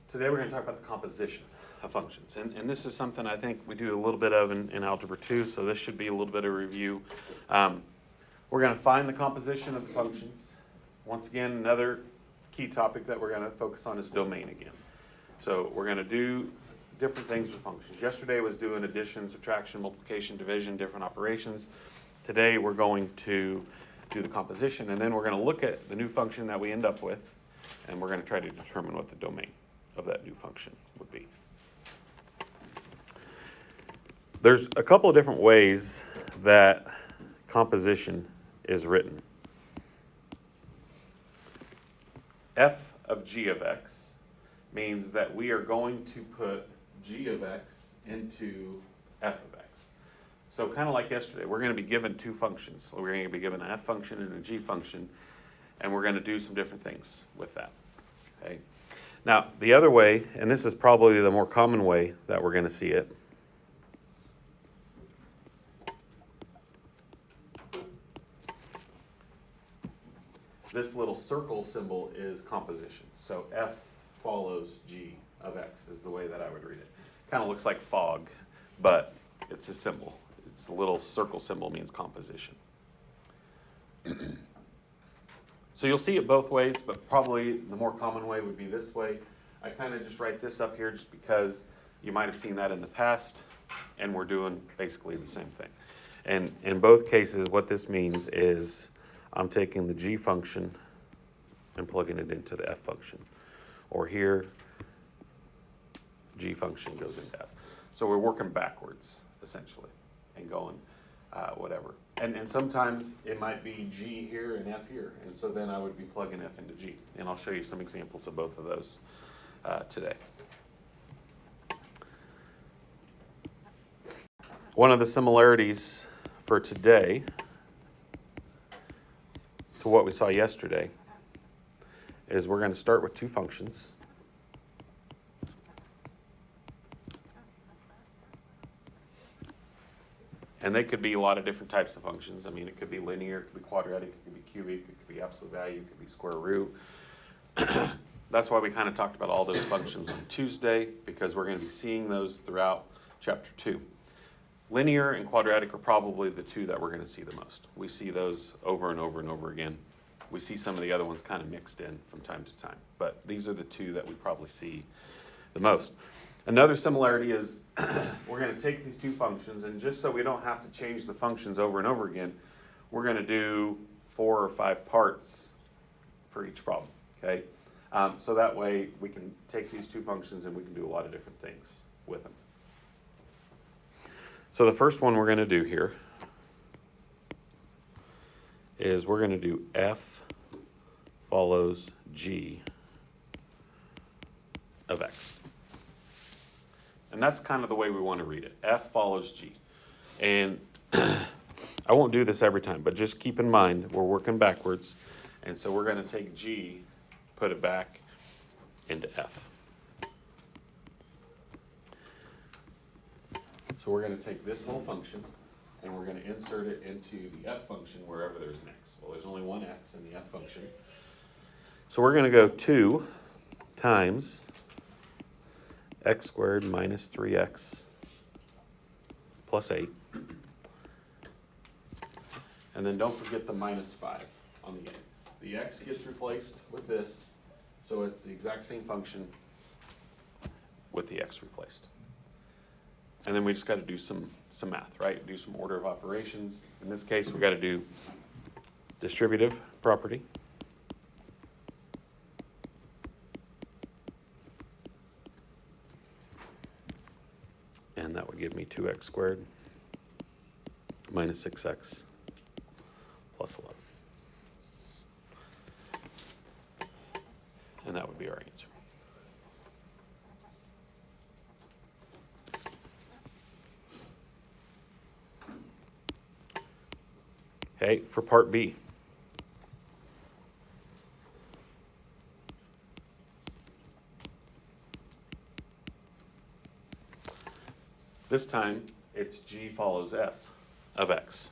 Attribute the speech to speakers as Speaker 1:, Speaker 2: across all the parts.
Speaker 1: Today we're going to talk about the composition of functions. And this is something I think we do a little bit of in Algebra 2, so this should be a little bit of a review. We're going to find the composition of the functions. Once again, another key topic that we're going to focus on is domain again. So we're going to do different things with functions. Yesterday was doing addition, subtraction, multiplication, division, different operations. Today we're going to do the composition, and then we're going to look at the new function that we end up with, and we're going to try to determine what the domain of that new function would be. There's a couple of different ways that composition is written. F of g of x means that we are going to put g of x into f of x. So kind of like yesterday, we're going to be given two functions. So we're going to be given an f function and a g function, and we're going to do some different things with that. Okay. Now, the other way, and this is probably the more common way that we're going to see it, this little circle symbol is composition. So f follows g of x is the way that I would read it. Kind of looks like fog, but it's a symbol. It's a little circle symbol, means composition. So you'll see it both ways, but probably the more common way would be this way. I kind of just write this up here just because you might have seen that in the past, and we're doing basically the same thing. And in both cases, what this means is I'm taking the g function and plugging it into the f function. Or here, g function goes into f. So we're working backwards, essentially, and going whatever. And sometimes it might be g here and f here, and so then I would be plugging f into g. And I'll show you some examples of both of those today. One of the similarities for today to what we saw yesterday is we're going to start with two functions. And they could be a lot of different types of functions. I mean, it could be linear, it could be quadratic, it could be cubic, it could be absolute value, it could be square root. That's why we kind of talked about all those functions on Tuesday, because we're going to be seeing those throughout chapter 2. Linear and quadratic are probably the two that we're going to see the most. We see those over and over and over again. We see some of the other ones kind of mixed in from time to time, but these are the two that we probably see the most. Another similarity is we're going to take these two functions, and just so we don't have to change the functions over and over again, we're going to do 4 or 5 parts for each problem, okay? So that way we can take these two functions and we can do a lot of different things with them. So the first one we're going to do here is we're going to do f follows g of x. And that's kind of the way we want to read it. F follows g. And I won't do this every time, but just keep in mind we're working backwards. And so we're going to take g, put it back into f. So we're going to take this whole function and we're going to insert it into the f function wherever there's an x. Well, there's only one x in the f function. So we're going to go 2 times x squared minus 3x plus 8. And then don't forget the minus 5 on the end. The x gets replaced with this, so it's the exact same function with the x replaced. And then we just got to do some math, right? Do some order of operations. In this case, we got to do distributive property. And that would give me 2x squared minus 6x plus 11. And that would be our answer. Okay, for part B. This time, it's g follows f of x.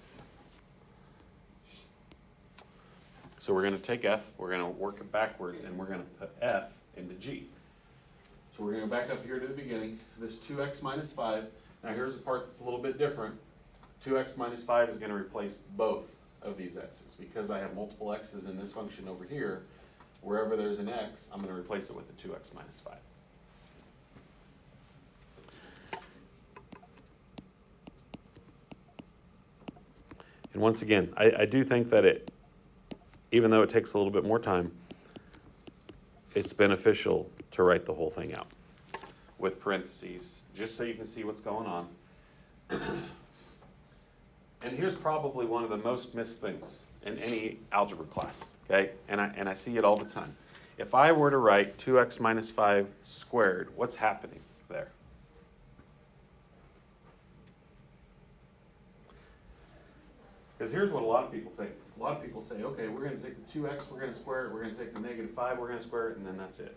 Speaker 1: So we're going to take f, we're going to work it backwards, and we're going to put f into g. So we're going to go back up here to the beginning. This 2x minus 5. Now here's the part that's a little bit different. 2x minus 5 is going to replace both of these x's. Because I have multiple x's in this function over here, wherever there's an x, I'm going to replace it with a 2x minus 5. And once again, I do think that even though it takes a little bit more time, it's beneficial to write the whole thing out with parentheses, just so you can see what's going on. And here's probably one of the most missed things in any algebra class, okay? And I see it all the time. If I were to write 2x minus 5 squared, what's happening there? Because here's what a lot of people think. A lot of people say, okay, we're going to take the 2x, we're going to square it, we're going to take the negative 5, we're going to square it, and then that's it.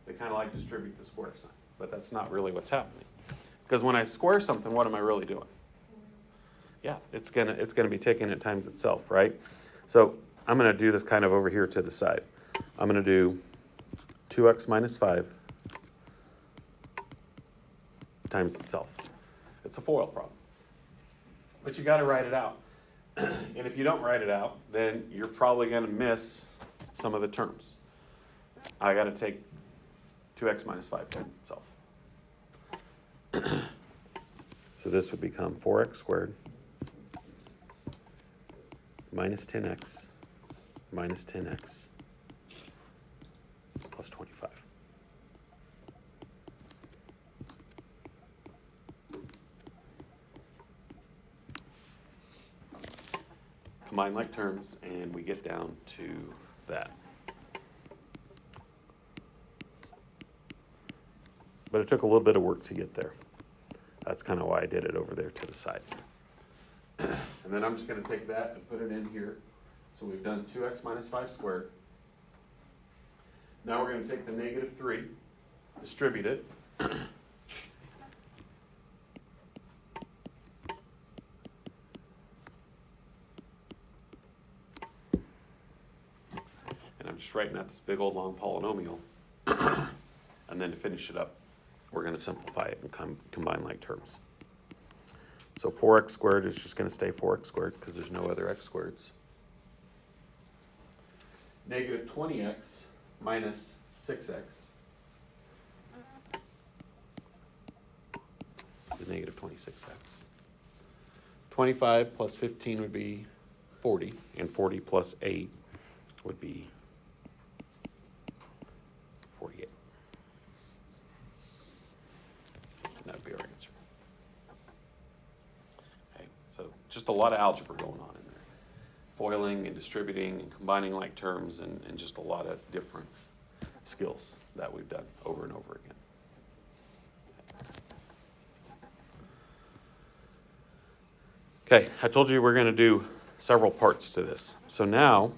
Speaker 1: They kind of like distribute the square sign, but that's not really what's happening. Because when I square something, what am I really doing? Yeah, it's gonna be taking it times itself, right? So I'm going to do this kind of over here to the side. I'm going to do 2x minus 5 times itself. It's a FOIL problem. But you got to write it out. And if you don't write it out, then you're probably going to miss some of the terms. I got to take 2x minus 5 times itself. So this would become 4x squared minus 10x minus 10x plus 25. Combine like terms, and we get down to that. But it took a little bit of work to get there. That's kind of why I did it over there to the side. And then I'm just going to take that and put it in here. So we've done 2x minus 5 squared. Now we're going to take the negative 3, distribute it. And I'm just writing out this big old long polynomial. And then to finish it up, we're going to simplify it and combine like terms. So 4x squared is just going to stay 4x squared because there's no other x squareds. Negative 20x minus 6x is negative 26x. 25 plus 15 would be 40, and 40 plus 8 would be 48. And that would be our answer. Okay, so just a lot of algebra going on in there. Foiling and distributing and combining like terms and just a lot of different skills that we've done over and over again. Okay, I told you we're going to do several parts to this. So now,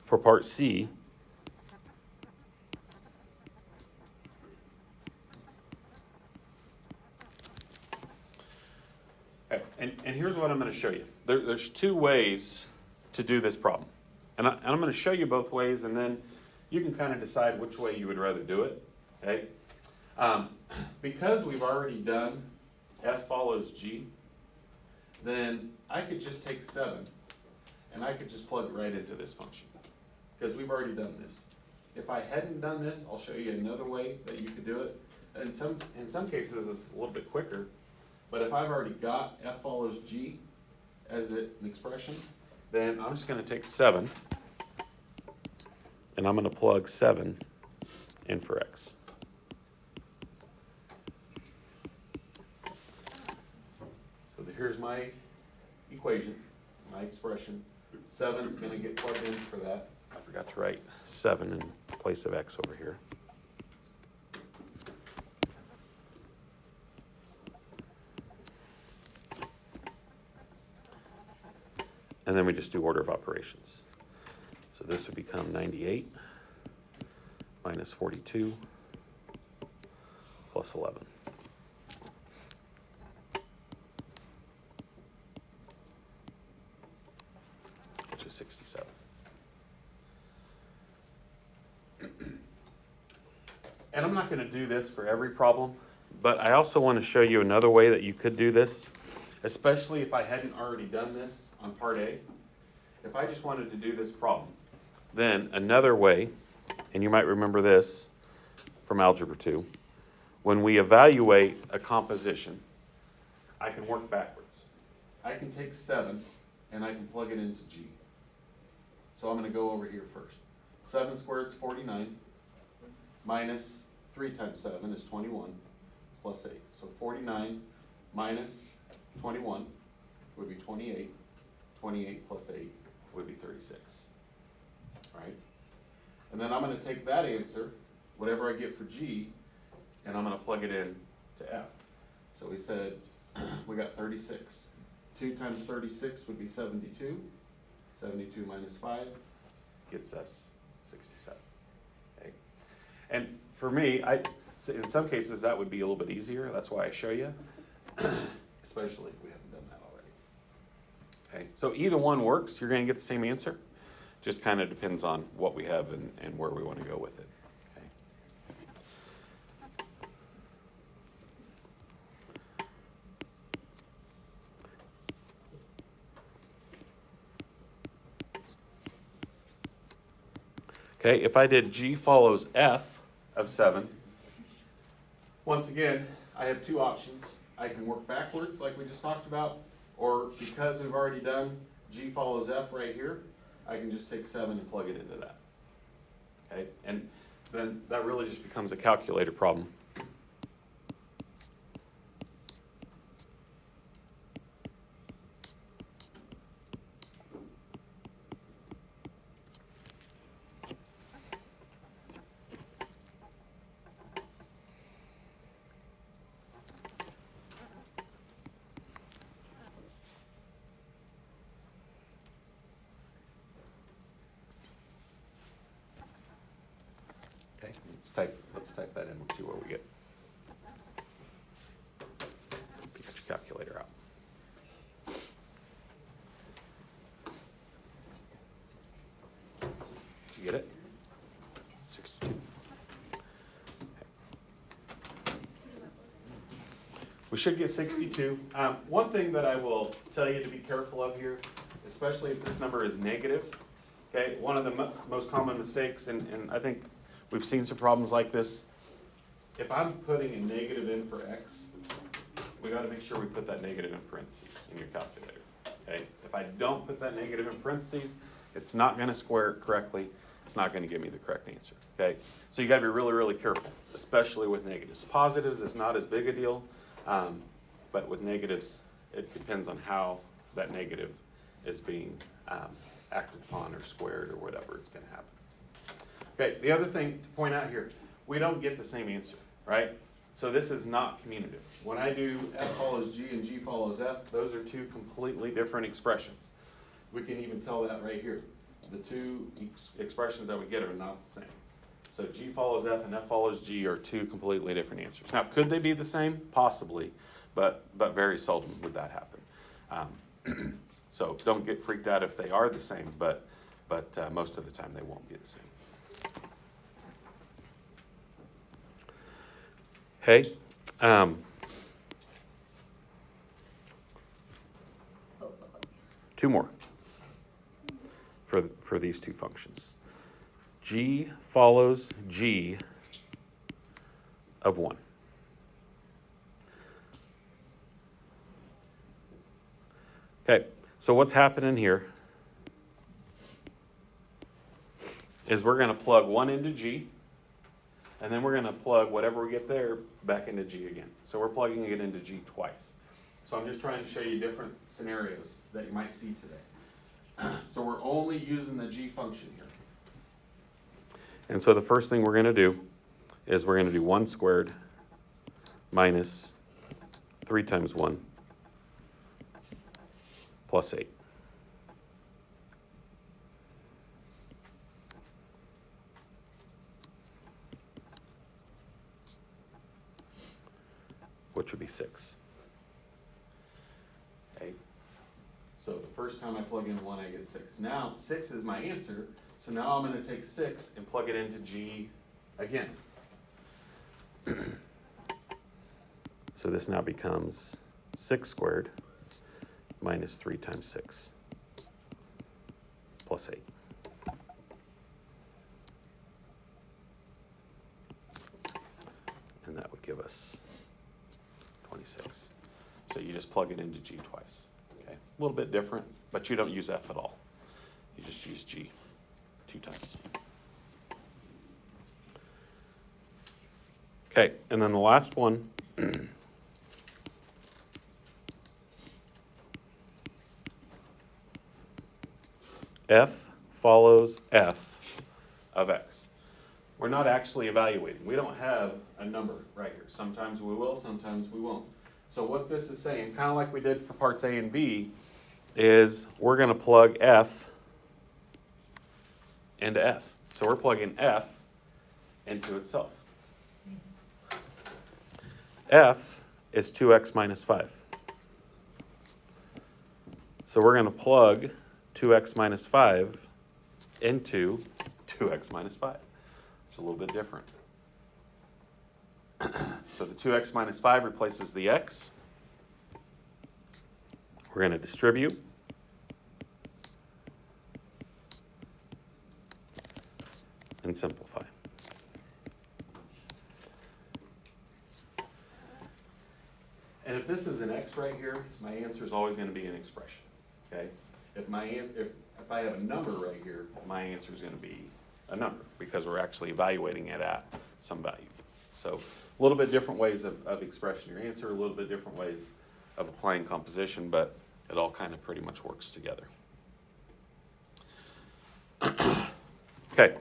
Speaker 1: for part C, okay, and here's what I'm going to show you. There's two ways to do this problem. And I'm going to show you both ways, and then you can kind of decide which way you would rather do it. Okay? Because we've already done F follows G, then I could just take 7, and I could just plug it right into this function. Because we've already done this. If I hadn't done this, I'll show you another way that you could do it. In some cases, it's a little bit quicker. But if I've already got F follows G as an expression, then I'm just going to take 7, and I'm going to plug 7 in for x. So here's my equation, my expression. 7 is going to get plugged in for that. I forgot to write 7 in place of x over here. And then we just do order of operations. So this would become 98 minus 42 plus 11. Which is 67. And I'm not going to do this for every problem, but I also want to show you another way that you could do this, especially if I hadn't already done this on part A. If I just wanted to do this problem, then another way, and you might remember this from Algebra 2, when we evaluate a composition, I can work backwards. I can take 7 and I can plug it into G. So I'm going to go over here first. 7 squared is 49, minus 3 times 7 is 21, plus 8. So 49 minus 21 would be 28. 28 plus 8 would be 36. Right? And then I'm going to take that answer, whatever I get for G, and I'm going to plug it in to F. So we said we got 36. 2 times 36 would be 72. 72 minus 5 gets us 67. Okay. And for me, in some cases that would be a little bit easier. That's why I show you, especially if we haven't done that already. Okay. So either one works. You're going to get the same answer. Just kind of depends on what we have and where we want to go with it. Okay, if I did G follows F of 7, once again, I have two options. I can work backwards like we just talked about, or because we've already done G follows F right here, I can just take 7 and plug it into that. Okay, and then that really just becomes a calculator problem. Let's type that in. Let's see what we get. Get your calculator out. Did you get it? 62. Okay. We should get 62. One thing that I will tell you to be careful of here, especially if this number is negative. Okay, one of the most common mistakes, and I think we've seen some problems like this. If I'm putting a negative in for x, we got to make sure we put that negative in parentheses in your calculator. Okay? If I don't put that negative in parentheses, it's not going to square it correctly. It's not going to give me the correct answer. Okay? So you got to be really, really careful, especially with negatives. Positives is not as big a deal, but with negatives, it depends on how that negative is being acted upon or squared or whatever it's going to happen. Okay, the other thing to point out here, we don't get the same answer, right? So this is not commutative. When I do F follows G and G follows F, those are two completely different expressions. We can even tell that right here. The two expressions that we get are not the same. So G follows F and F follows G are two completely different answers. Now, could they be the same? Possibly, but very seldom would that happen. So don't get freaked out if they are the same, but most of the time they won't be the same. Hey, two more for these two functions. G follows G of 1. Okay, so what's happening here is we're going to plug 1 into G, and then we're going to plug whatever we get there back into G again. So we're plugging it into G twice. So I'm just trying to show you different scenarios that you might see today. So we're only using the G function here. And so the first thing we're going to do is we're going to do 1 squared minus 3 times 1 plus 8. Which would be 6. Okay. So the first time I plug in 1, I get 6. Now 6 is my answer, so now I'm going to take 6 and plug it into G again. So this now becomes 6 squared minus 3 times 6 plus 8. And that would give us 26. So you just plug it into G twice. Okay, a little bit different, but you don't use F at all. You just use G 2 times. Okay, and then the last one. F follows F of X. We're not actually evaluating. We don't have a number right here. Sometimes we will, sometimes we won't. So what this is saying, kind of like we did for parts A and B, is we're going to plug F into F. So we're plugging F into itself. F is 2x minus 5. So we're going to plug 2x minus 5 into 2x minus 5. It's a little bit different. So the 2x minus 5 replaces the x. We're going to distribute. And simplify. And if this is an x right here, my answer is always going to be an expression. Okay? If I have a number right here, my answer is going to be a number because we're actually evaluating it at some value. So a little bit different ways of expressing your answer, a little bit different ways of applying composition, but it all kind of pretty much works together. Okay,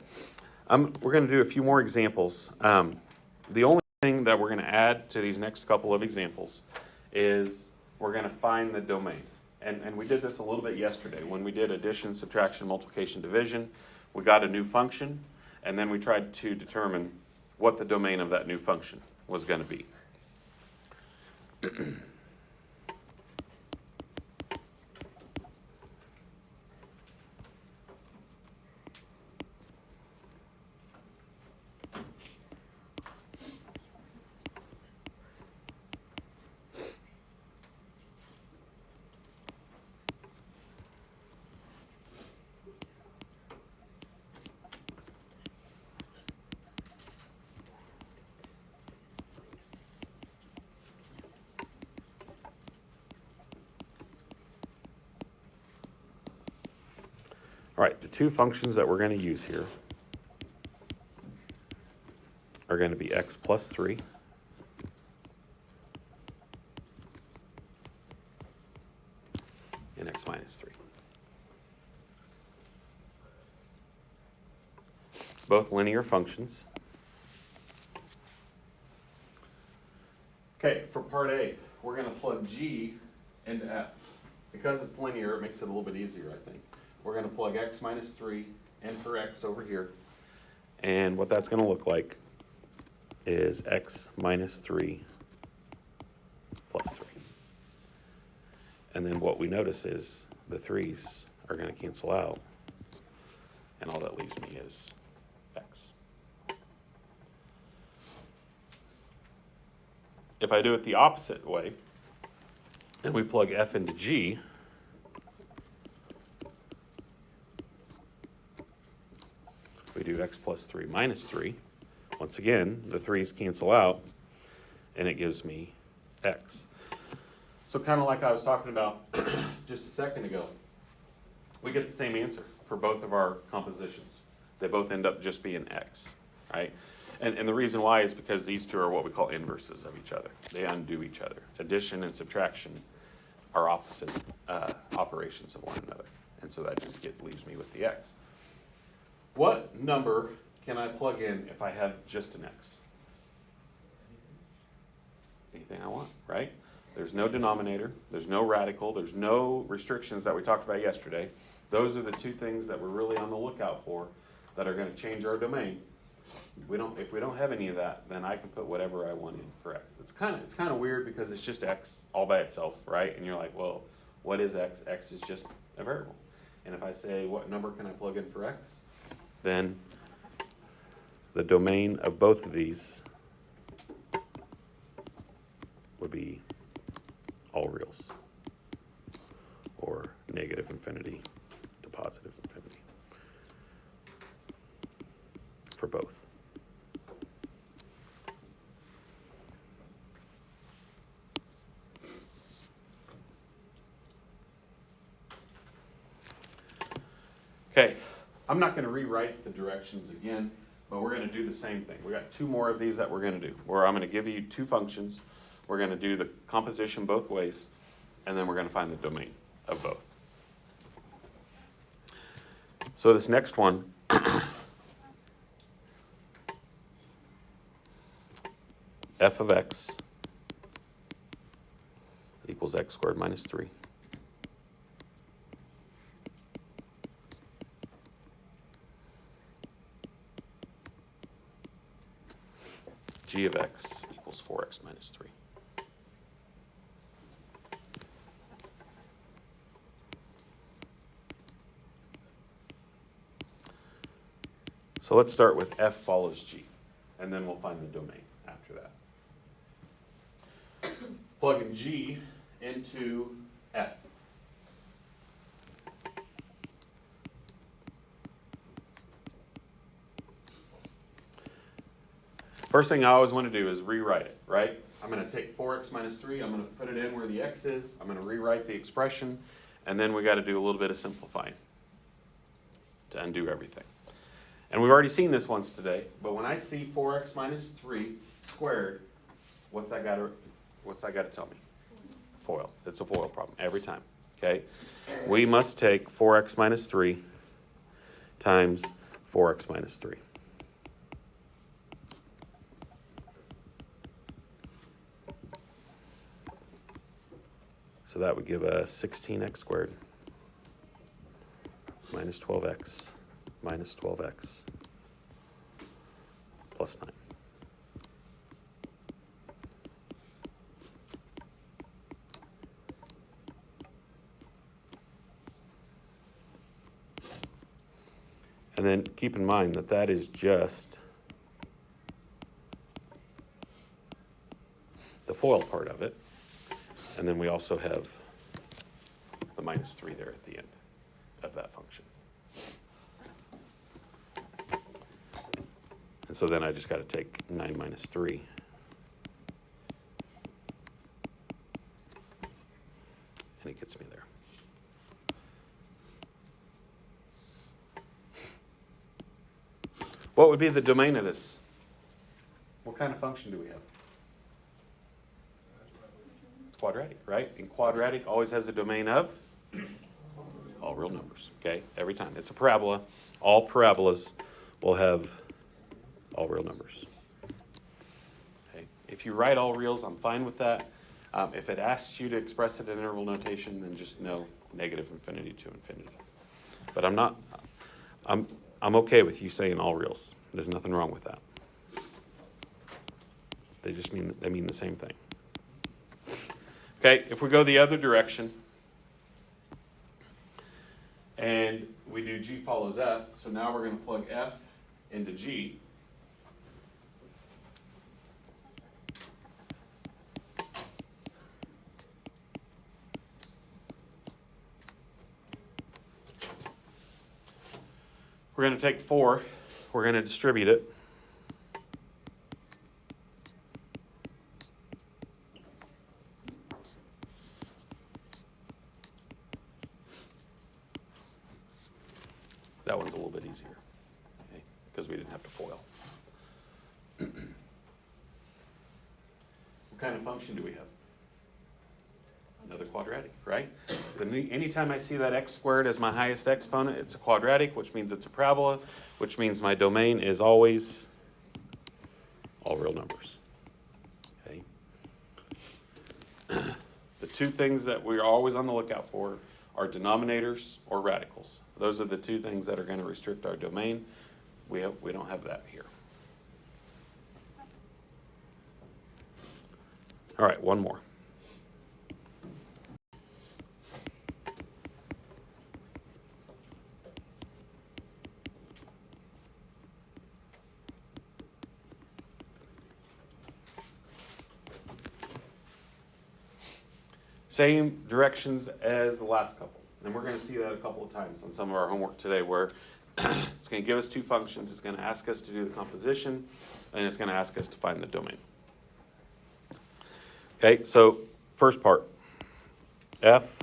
Speaker 1: we're going to do a few more examples. The only thing that we're going to add to these next couple of examples is we're going to find the domain. And we did this a little bit yesterday. When we did addition, subtraction, multiplication, division, we got a new function, and then we tried to determine what the domain of that new function was going to be. All right, the two functions that we're going to use here are going to be x plus 3 and x minus 3. Both linear functions. Okay, for part A, we're going to plug g into f. Because it's linear, it makes it a little bit easier, I think. We're going to plug x minus 3 in for x over here. And what that's going to look like is x minus 3 plus 3. And then what we notice is the 3's are going to cancel out. And all that leaves me is x. If I do it the opposite way, and we plug f into g, we do x plus 3 minus 3. Once again, the 3's cancel out, and it gives me x. So kind of like I was talking about just a second ago, we get the same answer for both of our compositions. They both end up just being x, right? And the reason why is because these two are what we call inverses of each other. They undo each other. Addition and subtraction are opposite operations of one another. And so that just leaves me with the x. What number can I plug in if I have just an x? Anything I want, right? There's no denominator, there's no radical, there's no restrictions that we talked about yesterday. Those are the two things that we're really on the lookout for that are going to change our domain. If we don't have any of that, then I can put whatever I want in for x. It's kind of weird because it's just x all by itself, right? And you're like, well, what is x? X is just a variable. And if I say, what number can I plug in for x? Then the domain of both of these would be all reals, or negative infinity to positive infinity for both. Okay, I'm not going to rewrite the directions again, but we're going to do the same thing. We got two more of these that we're going to do, where I'm going to give you two functions. We're going to do the composition both ways, and then we're going to find the domain of both. So this next one, f of x equals x squared minus 3. G of x equals 4x minus 3. So let's start with f follows g, and then we'll find the domain after that. Plugging g into f. First thing I always want to do is rewrite it, right? I'm going to take 4x minus 3, I'm going to put it in where the x is, I'm going to rewrite the expression, and then we got to do a little bit of simplifying to undo everything. And we've already seen this once today, but when I see 4x minus 3 squared, what's that got to tell me? FOIL. It's a FOIL problem every time, okay? We must take 4x minus 3 times 4x minus 3. So that would give us 16x squared minus 12x minus 12x plus 9. And then keep in mind that that is just the FOIL part of it. And then we also have the minus 3 there at the end of that function. And so then I just got to take 9 minus 3. And it gets me there. What would be the domain of this? What kind of function do we have? It's quadratic, right? And quadratic always has a domain of all real numbers, okay? Every time. It's a parabola. All parabolas will have all real numbers. Okay. If you write all reals, I'm fine with that. If it asks you to express it in interval notation, then just know negative infinity to infinity. But I'm okay with you saying all reals. There's nothing wrong with that. They mean the same thing. Okay, if we go the other direction and we do G follows F, so now we're going to plug F into G. We're going to take 4, we're going to distribute it. That one's a little bit easier, okay, because we didn't have to FOIL. What kind of function do we have? Another quadratic, right? Anytime I see that x squared as my highest exponent, it's a quadratic, which means it's a parabola, which means my domain is always all real numbers. Okay. The two things that we're always on the lookout for are denominators or radicals. Those are the two things that are going to restrict our domain. We don't have that here. All right, one more. same directions as the last couple. And we're going to see that a couple of times on some of our homework today where it's going to give us two functions. It's going to ask us to do the composition, and it's going to ask us to find the domain. Okay, so first part. F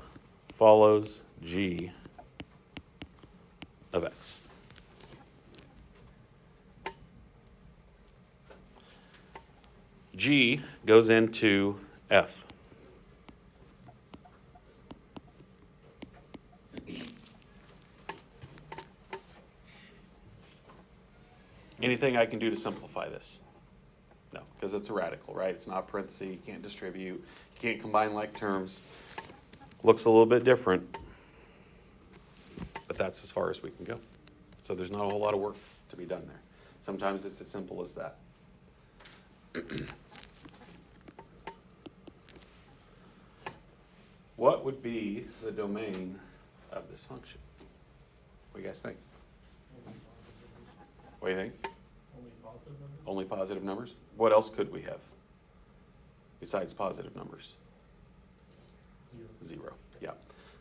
Speaker 1: follows G of X. G goes into F. Anything I can do to simplify this? No, because it's a radical, right? It's not parenthesis. You can't distribute. You can't combine like terms. Looks a little bit different, but that's as far as we can go. So there's not a whole lot of work to be done there. Sometimes it's as simple as that. What would be the domain of this function? What do you guys think? What do you think?
Speaker 2: Only positive numbers?
Speaker 1: Only positive numbers? What else could we have besides positive numbers? Zero. Yeah.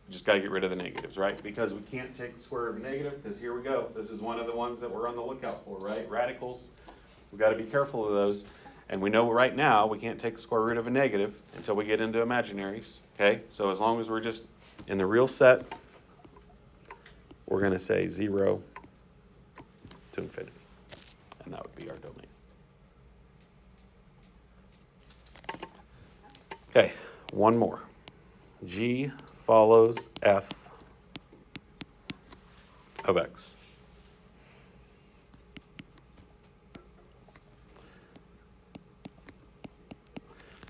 Speaker 1: We just got to get rid of the negatives, right? Because we can't take the square root of a negative, because here we go. This is one of the ones that we're on the lookout for, right? Radicals. We've got to be careful of those. And we know right now we can't take the square root of a negative until we get into imaginaries, okay? So as long as we're just in the real set, we're going to say 0 to infinity. And that would be our domain. Okay, one more. G follows F of X.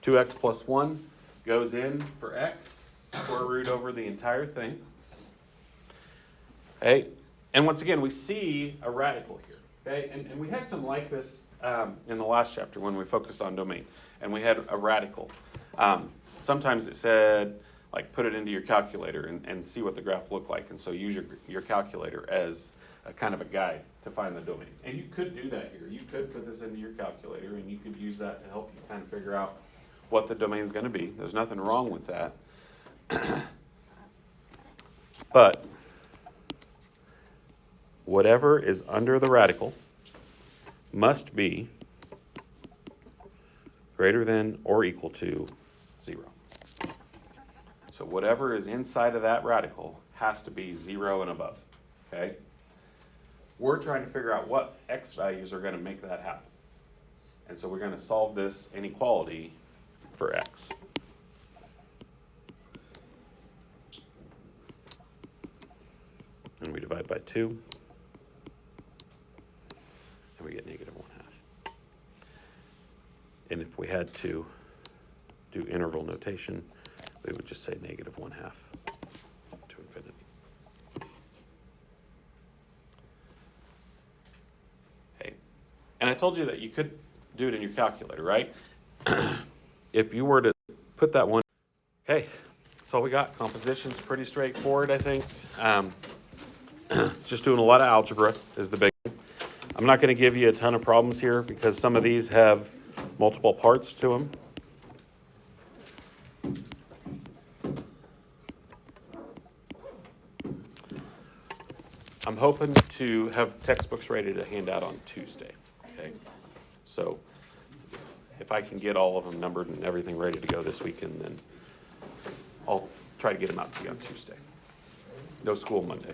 Speaker 1: Two x plus 1 goes in for x, square root over the entire thing. Okay, and once again, we see a radical here. Okay, and we had some like this in the last chapter when we focused on domain, and we had a radical. Sometimes it said, like, put it into your calculator and see what the graph looked like, and so use your calculator as a kind of a guide to find the domain. And you could do that here. You could put this into your calculator, and you could use that to help you kind of figure out what the domain is going to be. There's nothing wrong with that. But whatever is under the radical must be greater than or equal to 0. So whatever is inside of that radical has to be 0 and above. Okay? We're trying to figure out what x values are going to make that happen. And so we're going to solve this inequality for x. And we divide by 2. And we get -1/2. And if we had to do interval notation, we would just say -1/2 to infinity. Okay. And I told you that you could do it in your calculator, right? If you were to put that one, okay, that's all we got. Composition's pretty straightforward, I think. Just doing a lot of algebra is the big one. I'm not going to give you a ton of problems here because some of these have multiple parts to them. I'm hoping to have textbooks ready to hand out on Tuesday, okay? So if I can get all of them numbered and everything ready to go this weekend, then I'll try to get them out to you on Tuesday. No school Monday.